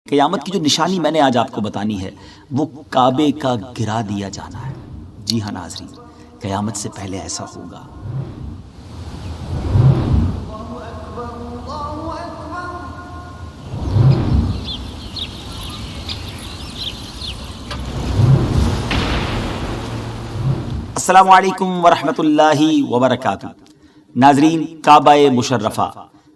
قیامت کی جو نشانی میں نے آج آپ کو بتانی ہے وہ کعبے کا گرا دیا جانا ہے۔ جی ہاں ناظرین، قیامت سے پہلے ایسا ہوگا۔ السلام علیکم ورحمۃ اللہ وبرکاتہ۔ ناظرین، کعبہ مشرفہ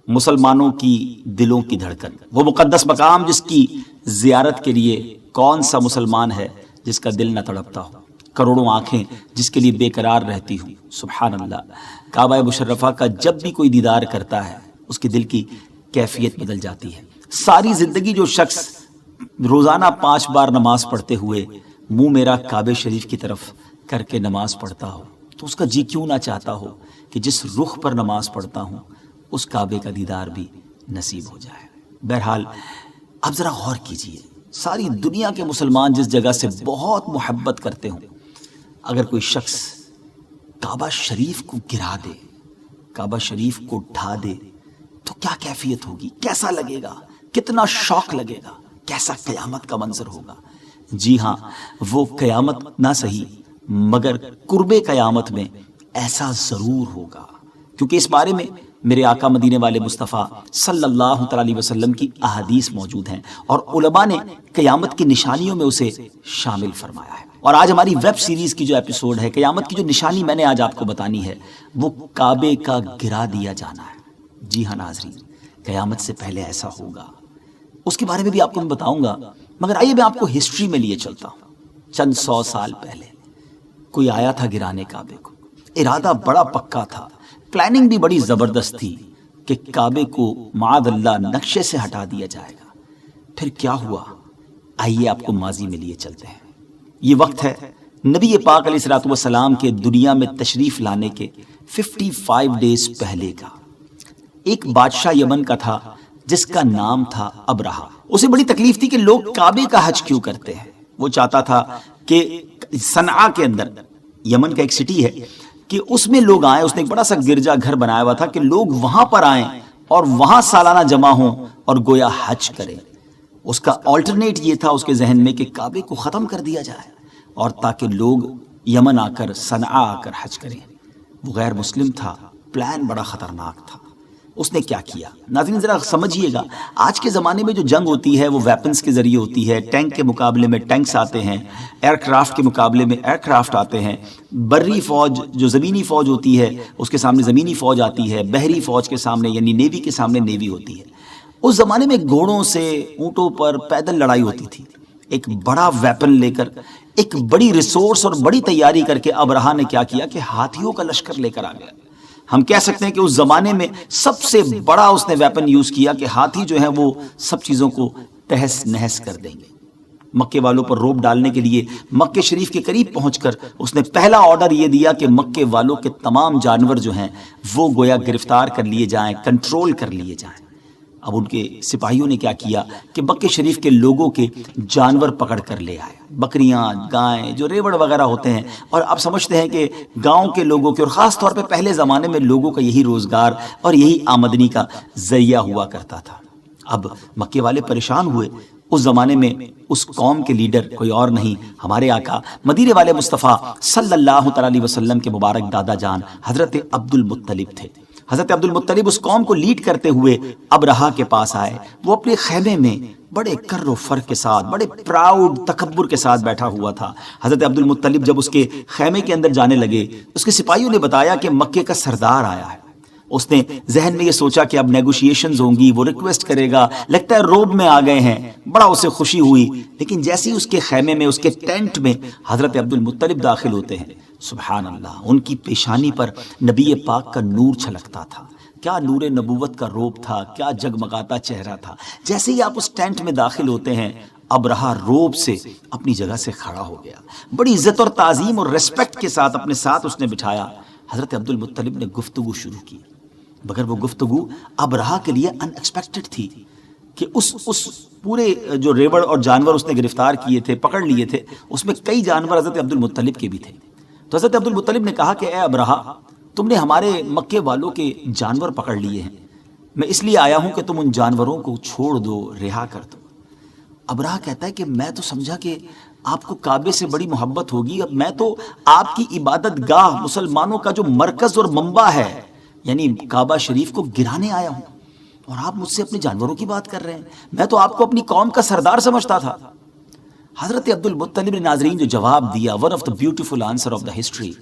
مسلمانوں کی دلوں کی دھڑکن، وہ مقدس مقام جس کی زیارت کے لیے کون سا مسلمان ہے جس کا دل نہ تڑپتا ہو، کروڑوں آنکھیں جس کے لیے بے قرار رہتی ہوں۔ سبحان اللہ، کعبہ مشرفہ کا جب بھی کوئی دیدار کرتا ہے اس کے دل کی کیفیت بدل جاتی ہے۔ ساری زندگی جو شخص روزانہ 5 بار نماز پڑھتے ہوئے منہ میرا کعبہ شریف کی طرف کر کے نماز پڑھتا ہو تو اس کا جی کیوں نہ چاہتا ہو کہ جس رخ پر نماز پڑھتا ہوں اس کعبے کا دیدار بھی نصیب ہو جائے۔ بہرحال اب ذرا غور کیجئے، ساری دنیا کے مسلمان جس جگہ سے بہت محبت کرتے ہوں، اگر کوئی شخص کعبہ شریف کو گرا دے، کعبہ شریف کو ڈھا دے تو کیا کیفیت ہوگی، کیسا لگے گا، کتنا شوق لگے گا، کیسا قیامت کا منظر ہوگا۔ جی ہاں، وہ قیامت نہ صحیح مگر قرب قیامت میں ایسا ضرور ہوگا، کیونکہ اس بارے میں میرے آقا مدینے والے مصطفیٰ صلی اللہ تعالی علیہ وسلم کی احادیث موجود ہیں اور علماء نے قیامت کی نشانیوں میں اسے شامل فرمایا ہے۔ اور آج ہماری ویب سیریز کی جو ایپیسوڈ ہے، قیامت کی جو نشانی میں نے آج آپ کو بتانی ہے وہ کعبے کا گرا دیا جانا ہے۔ جی ہاں ناظرین، قیامت سے پہلے ایسا ہوگا، اس کے بارے میں بھی آپ کو میں بتاؤں گا، مگر آئیے میں آپ کو ہسٹری میں لیے چلتا ہوں۔ چند 100 سال پہلے کوئی آیا تھا گرانے کعبے کو، ارادہ بڑا پکا تھا، پلاننگ بھی بڑی زبردست تھی کہ کعبے کو معاذ اللہ نقشے سے ہٹا دیا جائے گا۔ پھر کیا ہوا، آئیے آپ کو ماضی میں لیے چلتے ہیں۔ یہ وقت ہے نبی پاک علیہ الصلوۃ والسلام کے دنیا میں تشریف لانے کے 55 ڈیز پہلے کا۔ ایک بادشاہ یمن کا تھا جس کا نام تھا ابرہہ۔ اسے بڑی تکلیف تھی کہ لوگ کعبے کا حج کیوں کرتے ہیں۔ وہ چاہتا تھا کہ صنعاء کے اندر، یمن کا ایک سٹی ہے، کہ اس میں لوگ آئیں۔ اس نے ایک بڑا سا گرجا گھر بنایا ہوا تھا کہ لوگ وہاں پر آئیں اور وہاں سالانہ جمع ہوں اور گویا حج کریں۔ اس کا آلٹرنیٹ یہ تھا اس کے ذہن میں کہ کعبے کو ختم کر دیا جائے اور تاکہ لوگ یمن آ کر، صنعاء آ کر حج کریں۔ وہ غیر مسلم تھا، پلان بڑا خطرناک تھا۔ اس نے کیا کیا، ناظرین ذرا سمجھیے گا۔ آج کے زمانے میں جو جنگ ہوتی ہے وہ ویپنز کے ذریعے ہوتی ہے، ٹینک کے مقابلے میں ٹینکس آتے ہیں، ایئر کرافٹ کے مقابلے میں ایئر کرافٹ آتے ہیں، بری فوج جو زمینی فوج ہوتی ہے اس کے سامنے زمینی فوج آتی ہے، بحری فوج کے سامنے یعنی نیوی کے سامنے نیوی ہوتی ہے۔ اس زمانے میں گھوڑوں سے، اونٹوں پر پیدل لڑائی ہوتی تھی۔ ایک بڑا ویپن لے کر، ایک بڑی ریسورس اور بڑی تیاری کر کے ابرہہ نے کیا کیا کہ ہاتھیوں کا لشکر لے کر آ گیا۔ ہم کہہ سکتے ہیں کہ اس زمانے میں سب سے بڑا اس نے ویپن یوز کیا کہ ہاتھی جو ہیں وہ سب چیزوں کو تہس نہس کر دیں گے۔ مکے والوں پر روب ڈالنے کے لیے مکے شریف کے قریب پہنچ کر اس نے پہلا آرڈر یہ دیا کہ مکے والوں کے تمام جانور جو ہیں وہ گویا گرفتار کر لیے جائیں، کنٹرول کر لیے جائیں۔ اب ان کے سپاہیوں نے کیا کیا کہ مکے شریف کے لوگوں کے جانور پکڑ کر لے آئے، بکریاں، گائیں، جو ریوڑ وغیرہ ہوتے ہیں۔ اور آپ سمجھتے ہیں کہ گاؤں کے لوگوں کے، اور خاص طور پہ پہلے زمانے میں لوگوں کا یہی روزگار اور یہی آمدنی کا ذریعہ ہوا کرتا تھا۔ اب مکے والے پریشان ہوئے۔ اس زمانے میں اس قوم کے لیڈر کوئی اور نہیں، ہمارے آقا مدینے والے مصطفیٰ صلی اللہ تعالی علیہ وسلم کے مبارک دادا جان حضرت عبد المطلب تھے۔ حضرت عبد المطلب اس قوم کو لیڈ کرتے ہوئے ابرہہ کے پاس آئے۔ وہ اپنے خیمے میں بڑے کر و فر کے ساتھ، بڑے پراؤڈ تکبر کے ساتھ بیٹھا ہوا تھا۔ حضرت عبد المطلب جب اس کے خیمے کے اندر جانے لگے، اس کے سپاہیوں نے بتایا کہ مکے کا سردار آیا ہے۔ اس نے ذہن میں یہ سوچا کہ اب نیگوشیشنز ہوں گی، وہ ریکویسٹ کرے گا، لگتا ہے روب میں آ گئے ہیں، بڑا اسے خوشی ہوئی۔ لیکن جیسے ہی اس کے خیمے میں، اس کے ٹینٹ میں حضرت عبد المطلب داخل ہوتے ہیں، سبحان اللہ، ان کی پیشانی پر نبی پاک کا نور چھلکتا تھا۔ کیا نور نبوت کا روب تھا، کیا جگمگاتا چہرہ تھا۔ جیسے ہی آپ اس ٹینٹ میں داخل ہوتے ہیں، ابرہہ روب سے اپنی جگہ سے کھڑا ہو گیا، بڑی عزت اور تعظیم اور ریسپیکٹ کے ساتھ اپنے ساتھ اس نے بٹھایا۔ حضرت عبد المطلب نے گفتگو شروع کی، مگر وہ گفتگو ابرہہ کے لیے ان ایکسپیکٹڈ تھی کہ اس پورے جو ریوڑ اور جانور اس نے گرفتار کیے تھے، پکڑ لیے تھے، اس میں کئی جانور حضرت عبد المطلب کے بھی تھے۔ تو حضرت عبد المطلب نے کہا کہ اے ابرہہ، تم نے ہمارے مکے والوں کے جانور پکڑ لیے ہیں، میں اس لیے آیا ہوں کہ تم ان جانوروں کو چھوڑ دو، رہا کر دو۔ ابرہہ کہتا ہے کہ میں تو سمجھا کہ آپ کو کعبے سے بڑی محبت ہوگی، اب میں تو آپ کی عبادت گاہ مسلمانوں کا جو مرکز اور منبع ہے یعنی کعبہ شریف کو گرانے آیا ہوں، اور آپ مجھ سے اپنے جانوروں کی بات کر رہے ہیں، میں تو آپ کو اپنی قوم کا سردار سمجھتا تھا۔ حضرت عبد المطلب نے ناظرین جو جواب دیا، one of the beautiful answer of the history,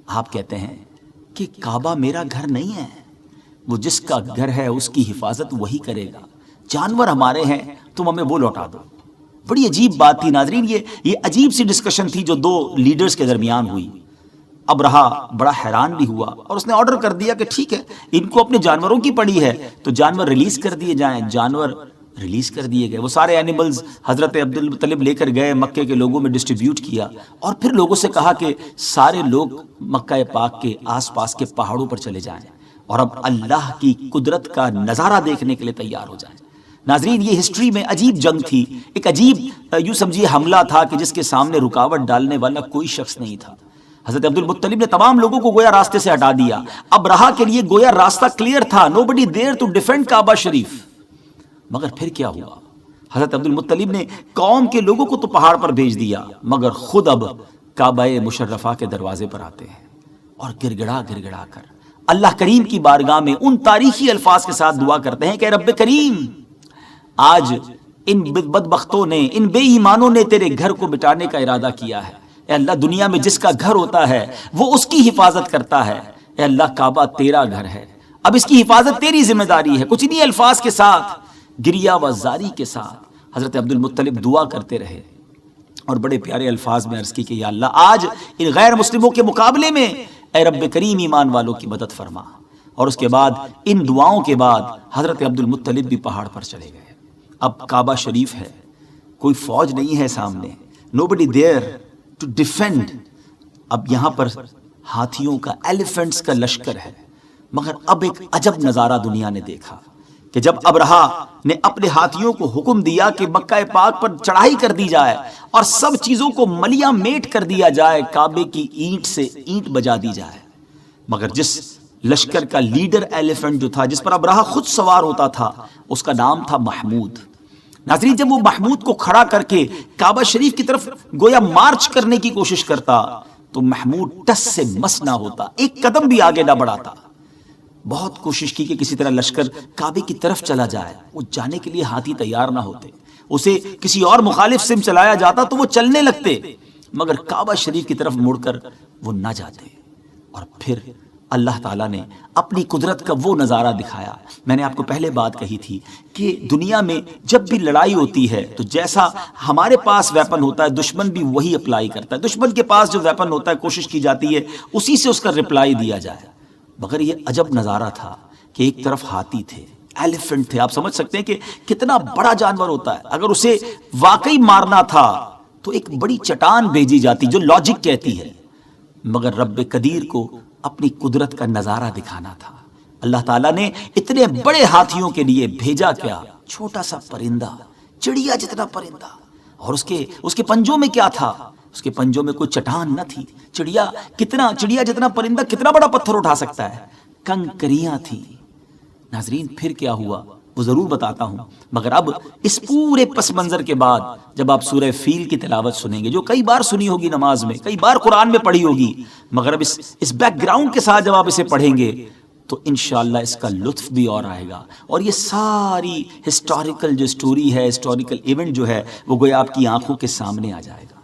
آپ کہتے ہیں کہ کعبہ میرا گھر نہیں ہے، وہ جس کا گھر ہے اس کی حفاظت وہی کرے گا، جانور ہمارے ہیں، تم ہمیں وہ لوٹا دو۔ بڑی عجیب بات تھی ناظرین، یہ عجیب سی ڈسکشن تھی جو دو لیڈرز کے درمیان ہوئی۔ ابرہہ بڑا حیران بھی ہوا اور اس نے آرڈر کر دیا کہ ٹھیک ہے، ان کو اپنے جانوروں کی پڑی ہے تو جانور ریلیز کر دیے جائیں۔ جانور ریلیز کر دیے گئے، وہ سارے اینیملز حضرت عبد المطلب لے کر گئے، مکے کے لوگوں میں ڈسٹریبیوٹ کیا، اور پھر لوگوں سے کہا کہ سارے لوگ مکہ پاک کے آس پاس کے پہاڑوں پر چلے جائیں اور اب اللہ کی قدرت کا نظارہ دیکھنے کے لیے تیار ہو جائیں۔ ناظرین یہ ہسٹری میں عجیب جنگ تھی، ایک عجیب یوں سمجھیے حملہ تھا کہ جس کے سامنے رکاوٹ ڈالنے والا کوئی شخص نہیں تھا۔ حضرت عبد المطلب نے تمام لوگوں کو گویا راستے سے ہٹا دیا، ابرہہ کے لیے گویا راستہ کلیئر تھا، nobody there to defend کعبہ شریف۔ مگر پھر کیا ہوا؟ حضرت عبد المطلب نے قوم کے لوگوں کو تو پہاڑ پر بھیج دیا، مگر خود اب کعبہ مشرفہ کے دروازے پر آتے ہیں اور گڑ گڑا کر اللہ کریم کی بارگاہ میں ان تاریخی الفاظ کے ساتھ دعا کرتے ہیں کہ رب کریم، آج ان بدبختوں نے، ان بے ایمانوں نے تیرے گھر کو مٹانے کا ارادہ کیا ہے۔ اے اللہ، دنیا میں جس کا گھر ہوتا ہے وہ اس کی حفاظت کرتا ہے، اے اللہ کعبہ تیرا گھر ہے، اب اس کی حفاظت تیری ذمہ داری ہے۔ کچھ انہی الفاظ کے ساتھ، گریہ و زاری کے ساتھ حضرت عبد المطلب دعا کرتے رہے اور بڑے پیارے الفاظ میں عرض کی کہ یا اللہ، آج ان غیر مسلموں کے مقابلے میں اے رب کریم ایمان والوں کی مدد فرما۔ اور اس کے بعد ان دعاؤں کے بعد حضرت عبد المطلب بھی پہاڑ پر چلے گئے۔ اب کعبہ شریف ہے، کوئی فوج نہیں ہے سامنے، nobody there to defend۔ اب یہاں پر ہاتھیوں کا، ایلیفنٹس کا لشکر ہے۔ مگر اب ایک عجب نظارہ دنیا نے دیکھا کہ جب ابرہہ نے اپنے ہاتھیوں کو حکم دیا کہ مکہ پاک پر چڑھائی کر دی جائے اور سب چیزوں کو ملیاں میٹ کر دیا جائے، کعبے کی اینٹ سے اینٹ بجا دی جائے، مگر جس لشکر کا لیڈر ایلیفنٹ جو تھا، جس پر ابرہہ خود سوار ہوتا تھا، اس کا نام تھا محمود۔ ناظرین جب وہ محمود کو کھڑا کر کے کعبہ شریف کی طرف گویا مارچ کرنے کی کوشش کرتا تو محمود ٹس سے مس نہ ہوتا، ایک قدم بھی آگے نہ بڑھاتا۔ بہت کوشش کی کہ کسی طرح لشکر کعبے کی طرف چلا جائے، وہ جانے کے لیے ہاتھی تیار نہ ہوتے، اسے کسی اور مخالف سم چلایا جاتا تو وہ چلنے لگتے، مگر کعبہ شریف کی طرف مڑ کر وہ نہ جاتے۔ اور پھر اللہ تعالیٰ نے اپنی قدرت کا وہ نظارہ دکھایا۔ میں نے آپ کو پہلے بات کہی تھی کہ دنیا میں جب بھی لڑائی ہوتی ہے تو جیسا ہمارے پاس ویپن ہوتا ہے، دشمن بھی وہی اپلائی کرتا ہے۔ دشمن کے پاس جو ویپن ہوتا ہے کوشش کی جاتی ہے اسی سے اس کا رپلائی دیا جائے۔ مگر یہ عجب نظارہ تھا کہ ایک طرف ہاتھی تھے، ایلیفنٹ تھے، آپ سمجھ سکتے ہیں کہ کتنا بڑا جانور ہوتا ہے، اگر اسے واقعی مارنا تھا تو ایک بڑی چٹان بھیجی جاتی جو لاجک کہتی ہے، مگر رب قدیر کو اپنی قدرت کا نظارہ دکھانا تھا۔ اللہ تعالیٰ نے اتنے بڑے ہاتھیوں کے لیے بھیجا کیا؟ چھوٹا سا پرندہ، چڑیا جتنا پرندہ، اور اس کے پنجوں میں کیا تھا؟ اس کے پنجوں میں کوئی چٹان نہ تھی۔ چڑیا جتنا پرندہ کتنا بڑا پتھر اٹھا سکتا ہے؟ کنکریاں تھیں۔ ناظرین پھر کیا ہوا وہ ضرور بتاتا ہوں، مگر اب اس پورے پس منظر کے بعد جب آپ سورہ فیل کی تلاوت سنیں گے، جو کئی بار سنی ہوگی نماز میں، کئی بار قرآن میں پڑھی ہوگی، مگر اب اس بیک گراؤنڈ کے ساتھ جب آپ اسے پڑھیں گے تو انشاءاللہ اس کا لطف بھی اور آئے گا، اور یہ ساری ہسٹوریکل جو سٹوری ہے، ہسٹوریکل ایونٹ جو ہے، وہ گویا آپ کی آنکھوں کے سامنے آ جائے گا۔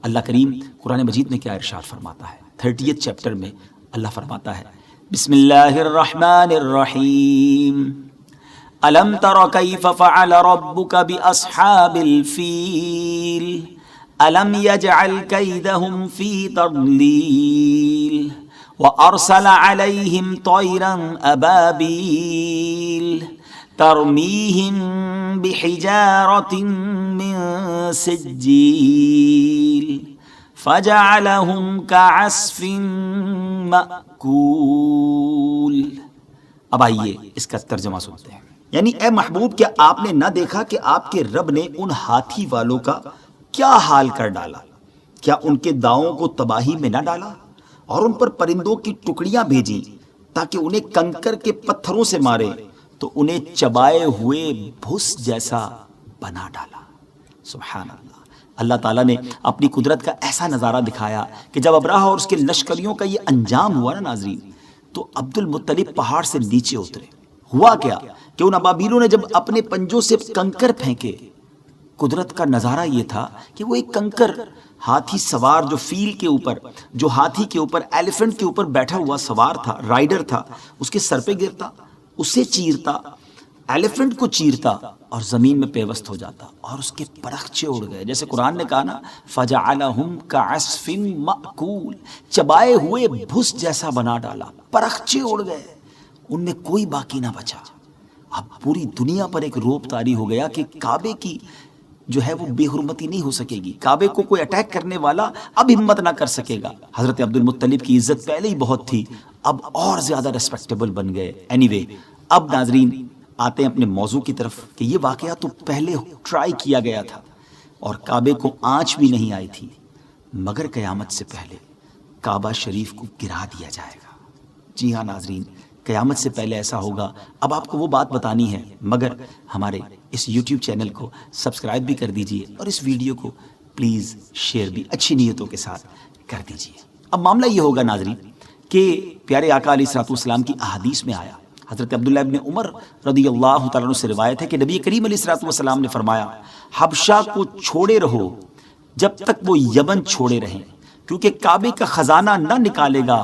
اللہ کریم قرآن مجید میں کیا ارشاد فرماتا ہے؟ 30 چیپٹر میں اللہ فرماتا ہے، بسم اللہ الرحمن الرحیم، ألم تر كيف فعل ربك بأصحاب الفيل ألم يجعل كيدهم في تضليل وأرسل عليهم طيرا أبابيل ترميهم بحجارة من سجيل فجعلهم كعصف مأكول۔ اب آئیے اس کا ترجمہ سنتے ہیں۔ یعنی اے محبوب، کیا آپ نے نہ دیکھا کہ آپ کے رب نے ان ہاتھی والوں کا کیا حال کر ڈالا؟ کیا ان کے داؤں کو تباہی میں نہ ڈالا اور ان پر پرندوں کی ٹکڑیاں بھیجیں تاکہ انہیں کنکر کے پتھروں سے مارے تو انہیں چبائے ہوئے بھس جیسا بنا ڈالا۔ سبحان اللہ. اللہ تعالیٰ نے اپنی قدرت کا ایسا نظارہ دکھایا کہ جب ابراہ اور اس کے لشکریوں کا یہ انجام ہوا نا ناظرین، تو عبد المطلب پہاڑ سے نیچے اترے. ہوا کیا کہ ان ابابیلوں نے جب اپنے پنجوں سے کنکر پھینکے، قدرت کا نظارہ یہ تھا کہ وہ ایک کنکر ہاتھی سوار جو فیل کے اوپر، جو ہاتھی کے اوپر، ایلیفنٹ کے اوپر بیٹھا ہوا سوار تھا، رائڈر تھا، اس کے سر پہ گرتا، اسے چیرتا، ایلیفنٹ کو چیرتا اور زمین میں پیوست ہو جاتا اور اس کے پرخچے اڑ گئے. جیسے قرآن نے کہا نا فَجَعَلَهُمْ كَعَصْفٍ مَأْكُولٍ، چبائے ہوئے بھس جیسا بنا ڈالا، پرخچے اڑ گئے، ان میں کوئی باقی نہ بچا. اب پوری دنیا پر ایک روب طاری ہو گیا کہ کعبے کی جو ہے وہ بے حرمتی نہیں ہو سکے گی، کعبے کو کوئی اٹیک کرنے والا اب ہمت نہ کر سکے گا. حضرت عبد المطلب کی عزت پہلے ہی بہت تھی، اب اور زیادہ ریسپیکٹیبل بن گئے. اینی وے، اب ناظرین آتے ہیں اپنے موضوع کی طرف کہ یہ واقعہ تو پہلے ٹرائی کیا گیا تھا اور کعبے کو آنچ بھی نہیں آئی تھی، مگر قیامت سے پہلے کعبہ شریف کو گرا دیا جائے گا. جی ہاں ناظرین، قیامت سے پہلے ایسا ہوگا. اب آپ کو وہ بات بتانی ہے، مگر ہمارے اس یوٹیوب چینل کو سبسکرائب بھی کر دیجئے اور اس ویڈیو کو پلیز شیئر بھی اچھی نیتوں کے ساتھ کر دیجئے. اب معاملہ یہ ہوگا ناظرین کہ پیارے آقا علیہ الصلوۃ والسلام کی احادیث میں آیا، حضرت عبداللہ ابن عمر رضی اللہ تعالیٰ عنہ سے روایت ہے کہ نبی کریم علیہ الصلوۃ والسلام نے فرمایا، حبشہ کو چھوڑے رہو جب تک وہ یمن چھوڑے رہیں، کیونکہ کعبے کا خزانہ نہ نکالے گا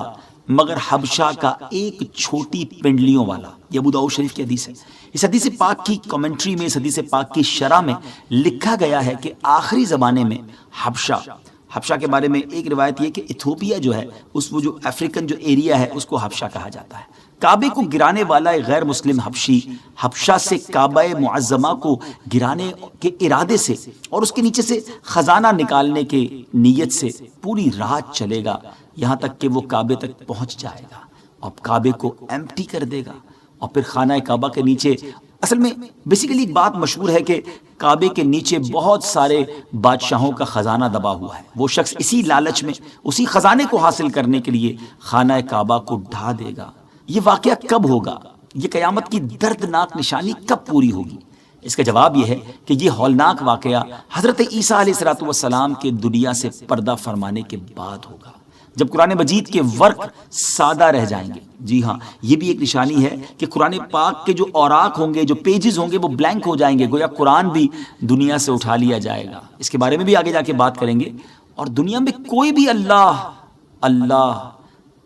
مگر حبشہ کا ایک چھوٹی پنڈلیوں والا. یہ ابو داؤد شریف کی حدیث ہے. اس حدیث پاک کی کمنٹری میں، اس حدیث پاک کی شرح میں لکھا گیا ہے کہ آخری زمانے میں حبشہ کے بارے میں ایک روایت یہ کہ ایتھوپیا جو ہے، اس وہ جو افریقن جو ایریا ہے اس کو حبشہ کہا جاتا ہے. کعبے کو گرانے والا ایک غیر مسلم حبشی حبشہ سے کعبہ معظمہ کو گرانے کے ارادے سے اور اس کے نیچے سے خزانہ نکالنے کے نیت سے پوری رات چلے گا، یہاں تک کہ وہ کعبے تک پہنچ جائے گا اور کعبے کو ایمپٹی کر دے گا. اور پھر خانہ کعبہ کے نیچے، اصل میں بیسیکلی ایک بات مشہور ہے کہ کعبے کے نیچے بہت سارے بادشاہوں کا خزانہ دبا ہوا ہے. وہ شخص اسی لالچ میں اسی خزانے کو حاصل کرنے کے لیے خانہ کعبہ کو ڈھا دے گا. یہ واقعہ کب ہوگا؟ یہ قیامت کی دردناک نشانی کب پوری ہوگی؟ اس کا جواب یہ ہے کہ یہ ہولناک واقعہ حضرت عیسیٰ علیہ الصلوۃ والسلام کے دنیا سے پردہ فرمانے کے بعد ہوگا، جب قرآن مجید کے ورق سادہ رہ جائیں گے. جی ہاں، یہ بھی ایک نشانی ہے کہ قرآن پاک کے جو اوراق ہوں گے، جو پیجز ہوں گے، وہ بلینک ہو جائیں گے، گویا قرآن بھی دنیا سے اٹھا لیا جائے گا. اس کے بارے میں بھی آگے جا کے بات کریں گے. اور دنیا میں کوئی بھی اللہ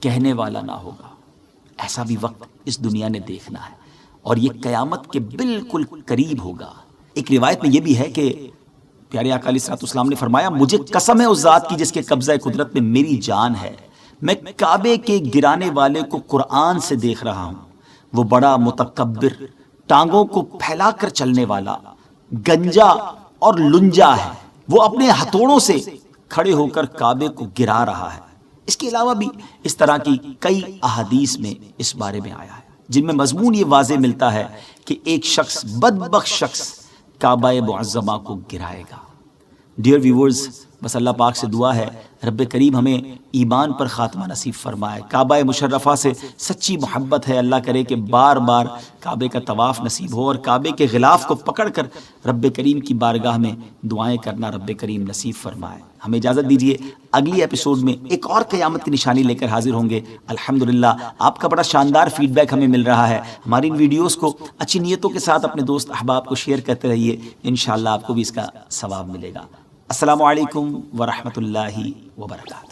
کہنے والا نہ ہوگا. ایسا بھی وقت اس دنیا نے دیکھنا ہے اور یہ قیامت کے بالکل قریب ہوگا. ایک روایت میں یہ بھی ہے کہ پیارے آقا علیہ الصلوۃ والسلام نے فرمایا، مجھے قسم ہے اس ذات کی جس کے قبضہ قدرت میں میری جان ہے، میں کعبے کے گرانے والے کو قرآن سے دیکھ رہا ہوں. وہ بڑا متکبر، ٹانگوں کو پھیلا کر چلنے والا، گنجا اور لنجا ہے. وہ اپنے ہتھوڑوں سے کھڑے ہو کر کعبے کو گرا رہا ہے. اس کے علاوہ بھی اس طرح کی کئی احادیث میں اس بارے میں آیا ہے، جن میں مضمون یہ واضح ملتا ہے کہ ایک شخص، بدبخت شخص، کعبہ معظمہ کو گرائے گا. ڈیئر ویورز، بس اللہ پاک سے دعا ہے رب کریم ہمیں ایمان پر خاتمہ نصیب فرمائے. کعبہ مشرفہ سے سچی محبت ہے، اللہ کرے کہ بار بار کعبے کا طواف نصیب ہو اور کعبے کے غلاف کو پکڑ کر رب کریم کی بارگاہ میں دعائیں کرنا رب کریم نصیب فرمائے. ہمیں اجازت دیجیے، اگلی ایپیسوڈ میں ایک اور قیامت کی نشانی لے کر حاضر ہوں گے. الحمدللہ آپ کا بڑا شاندار فیڈ بیک ہمیں مل رہا ہے. ہماری ان ویڈیوز کو اچھی نیتوں کے ساتھ اپنے دوست احباب کو شیئر کرتے رہیے، انشاءاللہ آپ کو بھی اس کا ثواب ملے گا. السلام علیکم ورحمۃ اللہ وبرکاتہ.